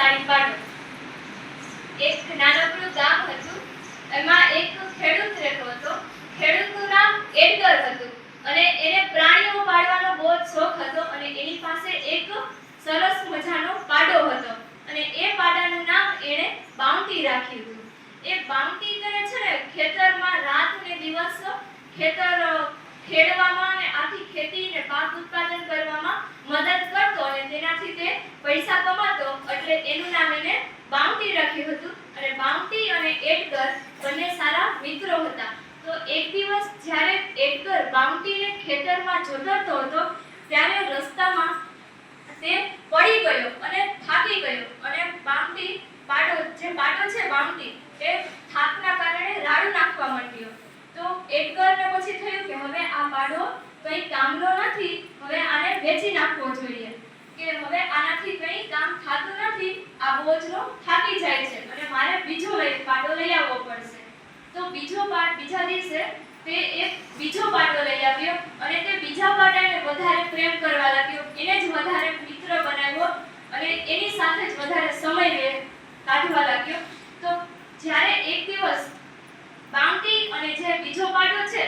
શક્તિશાળી પાડો। એક નાનકડું ગામ હતું, એમાં એક ખેડૂત રહેતો હતો। ખેડૂતનું નામ એડગર હતું અને એને પ્રાણીઓ પાળવાનો બહુ જ શોખ હતો અને એની પાસે એક સરસ મજાનો પાડો હતો અને એ પાડાનું નામ એણે બાઉન્ટી રાખ્યું હતું। એ બાઉન્ટી કરે છે ને ખેતરમાં રાત ને દિવસ ખેતર ખેડવામાં અને આખી ખેતીને પાક ઉત્પાદન કરવામાં મદદ કરતો અને તેનાથી તે પૈસા કમાતો, એટલે એનું નામ એને બાઉન્ટી રાખ્યું હતું। અને બાઉન્ટી અને એડગર બંને સારા મિત્રો હતા। તો એક દિવસ જ્યારે એડગર બાઉન્ટીને ખેતરમાં જોતરતો હતો ત્યારે રસ્તામાં તે પડી ગયો અને થાકી ગયો અને બાઉન્ટી પાડો છે બાઉન્ટી એ થાકના કારણે રાડું નાખવા માંડ્યો। તો એડગરને પછી થયું કે હવે આ પાડો કંઈ કામનો નથી, હવે આને વેચી નાખવો જોઈએ, કે હવે આનાથી કંઈ કામ થતું નથી, આ બોજનો થાકી જાય છે અને મારે બીજો પાડો લઈ આવવો પડશે। તો બીજા દિવસે તે એક બીજો પાડો લઈ આવ્યો અને તે બીજા પાડાને વધારે પ્રેમ કરવા લાગ્યો, એને જ વધારે મિત્ર બનાવ્યો અને એની સાથે જ વધારે સમય કાઢવા લાગ્યો। તો જ્યારે એક દિવસ બાઉન્ટી અને જે બીજો પાડો છે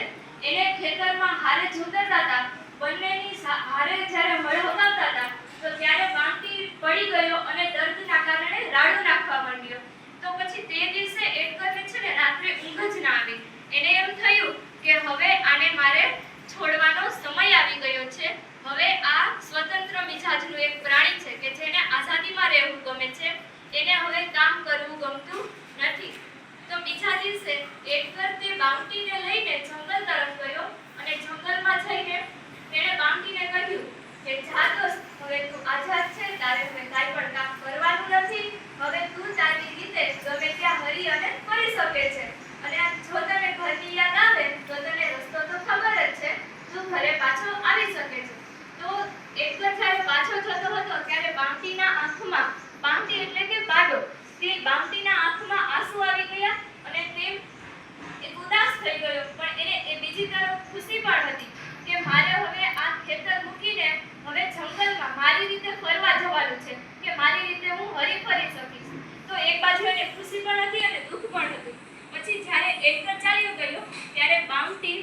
એને ખેતરમાં હારે જોતરતા હતા, બંનેની હારે જ્યારે હળ હકાવતા હતા તો ત્યારે બાઉન્ટી પડી ગયો અને દર્દના કારણે રાડું નાખવા માંડ્યો। તો પછી તે દિવસે એડગરને છે ને રાત્રે ઊંઘ જ ના આવી। એને એમ થયું કે હવે આને મારે છોડવાનો સમય આવી ગયો છે, હવે આ સ્વતંત્ર મિજાજનું એક પ્રાણી છે કે જેને આઝાદીમાં રહેવું ગમે છે, એને હવે કામ કરવું ગમતું નથી। તો બીજા દિવસે એડગર તે બાઉન્ટીને લઈને જંગલ તરફ ગયો અને જંગલમાં જઈને તેણે બાઉન્ટીને કહ્યું કે જા દોસ્ત, હવે તું આઝાદ છે, તારે હવે કાંઈ પણ કામ કરવાનું નથી, હવે તું તારી રીતે ગમે ત્યાં હરી અને ફરી શકે છે અને જો તને ઘરની યાદ આવે તો તને રસ્તો તો ખબર જ છે, તું ઘરે પાછો આવી શકે છે। તો એડગર જ્યારે પાછો જતો હતો ત્યારે બાઉન્ટીના આંખમાં, બાઉન્ટી એટલે કે પાડો, તે બાઉન્ટીના આંખમાં આંસુ આવી ગયા અને તે એક ઉદાસ થઈ ગયો, પણ એને એ બીજી તરફ ખુશી પણ હતી કે મારે હવે આ ખેતર મૂકીને હવે જંગલમાં મારી રીતે ફરવા જવાનું છે, કે મારી રીતે હું હરી ફરી શકીશ। તો એક બાજુ એને ખુશી પણ હતી અને દુઃખ પણ હતું। પછી જ્યારે એડગર ચાલ્યો ગયો ત્યારે બાઉન્ટી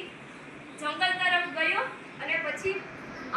જંગલ તરફ ગયો અને પછી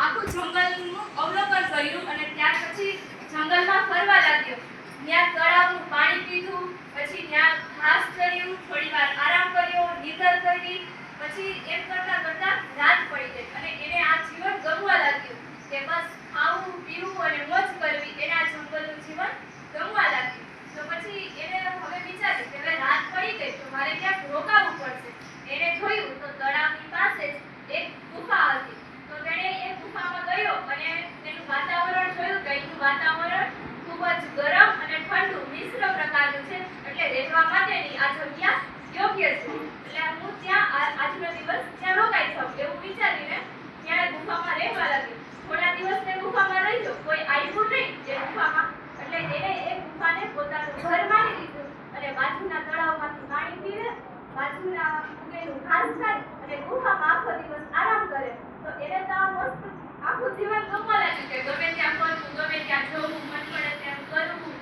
આખું જંગલનું અવલોકન કર્યું અને ત્યાર પછી જંગલમાં ફરવા લાગ્યો। ત્યાં તળાવનું પાણી પીધું, પછી ત્યાં ઘાસ ચર્યું, થોડીવાર આરામ કર્યો, નિંદર કરી, પછી એમ કરતા કરતા રાત પડી ગઈ અને એને આ જીવન ગમવા લાગ્યું કે બસ ખાવું પીવું અને મોજ કરવી, એને આ જંગલનું જીવન ગમવા લાગ્યું। તો પછી એને હવે વિચાર્યું કે હવે રાત પડી ગઈ તો મારે ક્યાંક રોકાવું પડશે। એને જોયું તો તળાવની પાસે જ એક ગુફા હતી। તો તેણે એ ગુફામાં ગયો અને તેનું વાતાવરણ જોયું તો એનું વાતાવરણ ખૂબ જ ગરમ અને ઠંડુ મિશ્ર પ્રકારનું છે, એટલે રહેવા માટેની આ જગ્યા યોગ્ય છે, એટલે હું ત્યાં આજનો દિવસ ત્યાં રોકાઈ જાઉં એવું વિચારીને ત્યાં ગુફામાં રહેવા લાગ્યો। થોડા દિવસ તે ગુફામાં રહ્યો, કોઈ આવ્યું નહીં એ ગુફામાં, એટલે એને એ ગુફાને પોતાનું ઘર માની લીધું અને બાજુના તળાવમાંથી પાણી પીવે, બાજુના ઉગેલું ઘાસ ખાય અને ગુફામાં આખો દિવસ આરામ કરે। તો એને તો આ મસ્ત આખું જીવન ગમવા લાગ્યું કે ગમે ત્યાં ફરવું, ગમે ત્યાં જવું, મન પડે તેમ કરવું।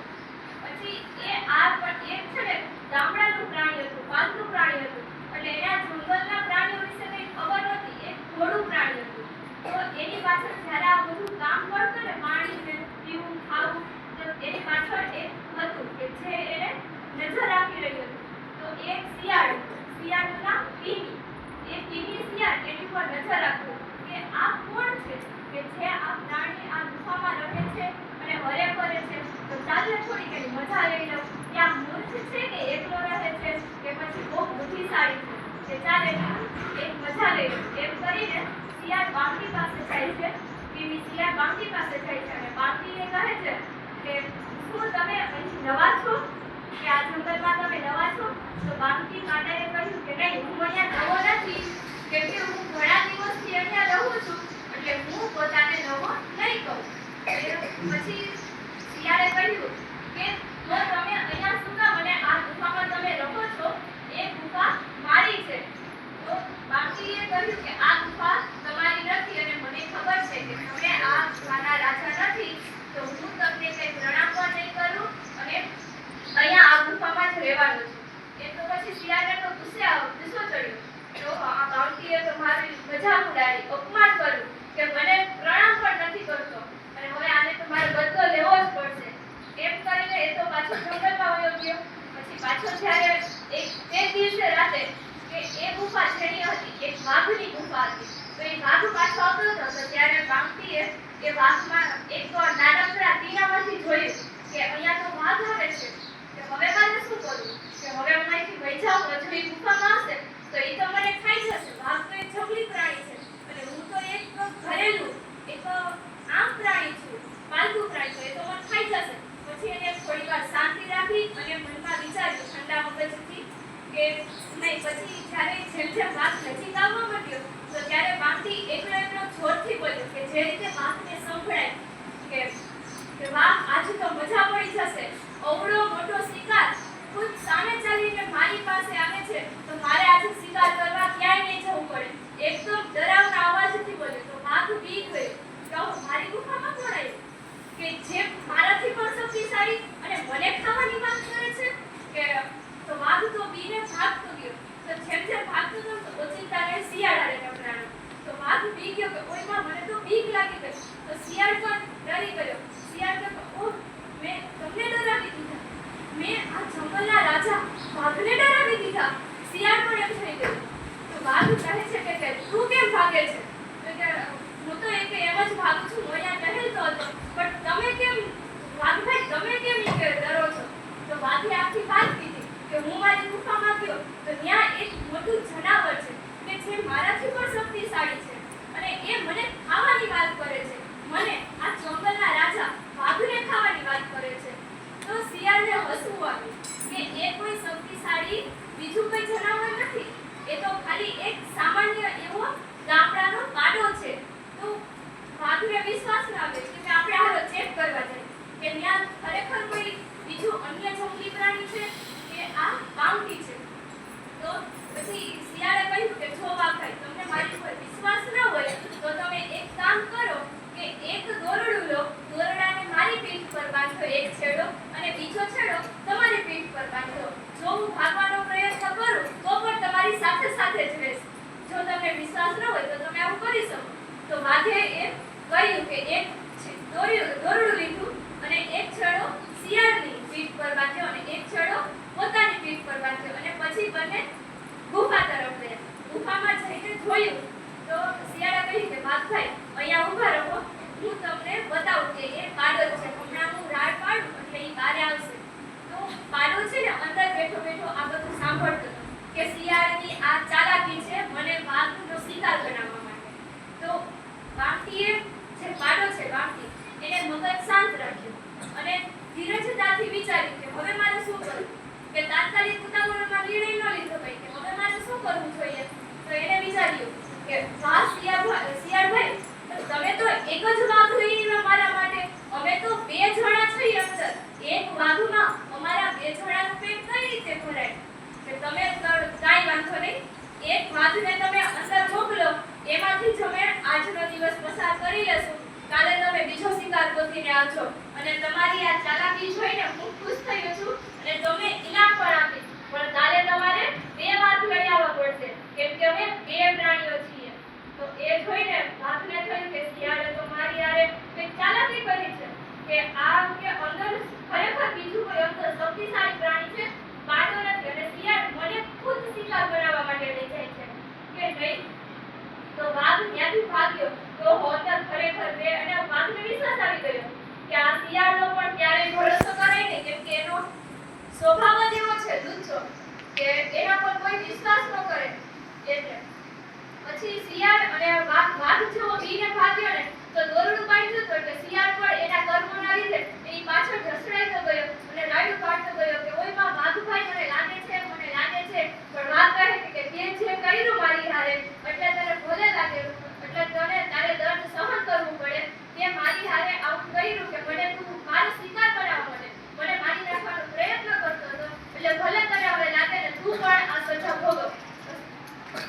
પછી એ આ પણ એક છે ને ગામડાનું પ્રાણી હતું, પાલતુ પ્રાણી હતું, એટલે એના જંગલના પ્રાણીઓ વિશે કંઈ ખબર નહોતી, એક ઘોડું પ્રાણી હતું। તો એની પાછળ જ્યારે આ બધું કામ કરતું ને પાણી પીવું ખાવું, તો એની પાછળ એક હતું કે જે એને નજર રાખી રહ્યું હતું। તો એક શિયાળ હતું, શિયાળનું નામ ટીમી, એ ટીમી શિયાળ એની પર નજર રાખતું કે આ કોણ છે કે જે આ પ્રાણી આ ગુફામાં રહે છે અને હરે ફરે છે, તો ચાલે થોડી કઈ મજા લઈ લઉં, ત્યાં મૂર્ખ છે કે એકલો રહે છે કે પછી બહુ બુદ્ધિશાળી છે, કે ચાલે એક મજા લઈ લઉં, એમ કરીને શિયાળ બાઉન્ટી પાસે જાય છે। ટીમી શિયાળ બાઉન્ટી પાસે જાય છે અને બાઉન્ટીને કહે છે કે શું તમે અહીં નવા છો, કે આ જંગલમાં તમે નવા છો? તો બાઉન્ટી કાંટાએ કહ્યું કે નહીં, હું અહીંયા નવો નથી, કેમ કે હું ઘણા દિવસથી અહીંયા રહું છું, એટલે હું પોતાને નવો નહીં કહું। પછી શિયાળે કહ્યું કે તો તમે અહીંયા શું કામ અને આ ગુફામાં તમે રહો છો, એ ગુફા મારી છે। તો બાઉન્ટીએ કહ્યું કે આ ગુફા તમારી નથી અને મને ખબર છે કે તમે આ ગુફાના રાજા નથી, તો હું તમને કંઈ પ્રણામ પણ નહીં કરું અવળો મોટો શિકાર ખુદ સામે ચાલીને મારી પાસે આવે છે તો મારે આજે શિકાર કરવા ક્યાંય નહીં જવું પડે. એકદમ ડરાવના અવાજથી બોલ્યો તો વાઘ બી ગયો કે મારી ગુફામાં કોણ આવ્યું કે જે મારાથી પણ શક્તિશાળી અને મને ખાવાની વાત કરે છે કે તો વાઘ તો બીને ભાગતો ગયો. તો જેમ જેમ ભાગતો ગયો તો ઓચિંતાને શિયાળાને ટકરાયો. તો વાઘ બી ગયો કે ઓયમાં મને તો બીક લાગી ગઈ. તો શિયાળ પણ ડરી ગયો. શિયાળ કહે ઓહ મેં તમને ડરાવી દીધા, મેં આ જંગલના રાજા વાઘને ડરાવી દીધા. શિયાળ પણ એમ થઈ ગયો. તો વાઘ કહે છે કે તું કેમ ભાગે છે? તો કે હું તો એમ જ ભાગું છું, હું અહીંયા ટહેલતો હતો, પણ તમે કેમ વાઘભાઈ તમે કેમ કે ડરો છો? તો વાઘે આખી વાત કીધી કે હું મારી ગુફામાં ગયો તો ત્યાં એક મોટું જનાવર છે કે જે મારાથી પણ શક્તિશાળી છે અને એ મને ખાવાની વાત કરે છે. મને આ જંગલના રાજા વાઘને ખાવાની વાત કરે છે. તો શિયાળને હસવું આવ્યું કે એ કોઈ શક્તિશાળી બીજું કોઈ જનાવર નથી, એ તો ખાલી એક સામાન્ય એવો ગામડાનો પાડો છે. તો વાઘને વિશ્વાસ ના આવે કે આપણે હાલો ચેક કરવા જઈએ કે ત્યાં ખરેખર કોઈ બીજું અન્ય જંગલી પ્રાણી છે કે આ બાઉન્ડી છે. તો પછી શિયાળે કહ્યું કે જો વાઘભાઈ તમને મારી પર વિશ્વાસ ન હોય તો તમે એક કામ કરો કે એક દોરડું લો, દોરડાને મારી પીઠ પર બાંધો એક છેડો અને બીજો છેડો તમારી પીઠ પર બાંધો. જો હું ભાગવાનો પ્રયત્ન કરું તો પણ તમારી સાથે સાથે જ રહીશ. જો તમને વિશ્વાસ ન હોય તો તમે આવું કરી શકો. તો વાઘે એમ કહ્યું કે એક દોરડું લીધું અને એક છેડો શિયાળની પીઠ પર બાંધ્યો અને એક છેડો પોતાની પીઠ પર બાંધ્યો અને પછી બંને ગુફા તરફ ગયા. ગુફામાં જઈને જોયું તો શિયાળે કહ્યું કે વાઘભાઈ અહીંયા ઊભા રહો, હું તમને બતાવું કે એ પાડો છે. હમણાં હું રાડ પાડું એટલે એ બહાર આવશે. તો પાડો છે ને અંદર બેઠો બેઠો આ બધું સાંભળતો હતો કે શિયાળની આ ચાલાકી છે મને વાઘનો શિકાર બનાવવા માટે. તો વાઘટીએ જે પાડો છે વાઘટી એને મગજ શાંત રાખ્યું અને ધીરજતાથી વિચાર્યું કે હવે મારે શું કરવું. કે તાત્કાલિક ઉતાવળમાં નિર્ણય ન લીધો ભાઈ કે હવે મારે શું કરવું જોઈએ. તો એને વિચાર્યું કે વાહ શિયાળભાઈ તમે તો એક જ વાઘ લઈને મારા માટે, અમે તો બે જણા છીએ અંદર, એક વાઘમાં અમારા બે જણાનું પેટ કઈ રીતે ભરાય? કે તમે કાંઈ વાંધો નહીં, એક વાઘને તમે અંદર મોકલો, એમાંથી જ અમે આજનો દિવસ પસાર કરી લેશું. કાલે તમે બીજો શિકાર ગોતીને આવજો અને તમારી આ ચાલાકી જોઈને હું ખુશ થઈ છું અને તમને ઇનામ પણ આપીશ. પણ કાલે તમારે બે વાઘ લઈ આવવા પડશે કેમ કે અમે બે પ્રાણીઓ છીએ. તો એ જોઈને વાઘને થયું કે શિયાળે તો મારી યારે કંઈક ચાલાકી કરી છે કે આ કે અંદર ખરેખર બીજું કોઈ અંદર શક્તિશાળી પ્રાણી છે, પાડો નથી અને શિયાળ મને ખુદ શિકાર બનાવવા માટે લઈ જાય છે કે નહીં. તો વાઘ ત્યાંથી ભાગ્યો. તો હોતર ખરેખર બે અને વાઘને વિશ્વાસ આવી ગયો કે આ શિયાળનો પણ ક્યારેય ભરોસો કરાય નહીં કેમ કે એનો સ્વભાવ જ એવો છે લુચ્ચો કે એના પર કોઈ વિશ્વાસ ન કરે. એટલે પછી શિયાળ અને વાઘ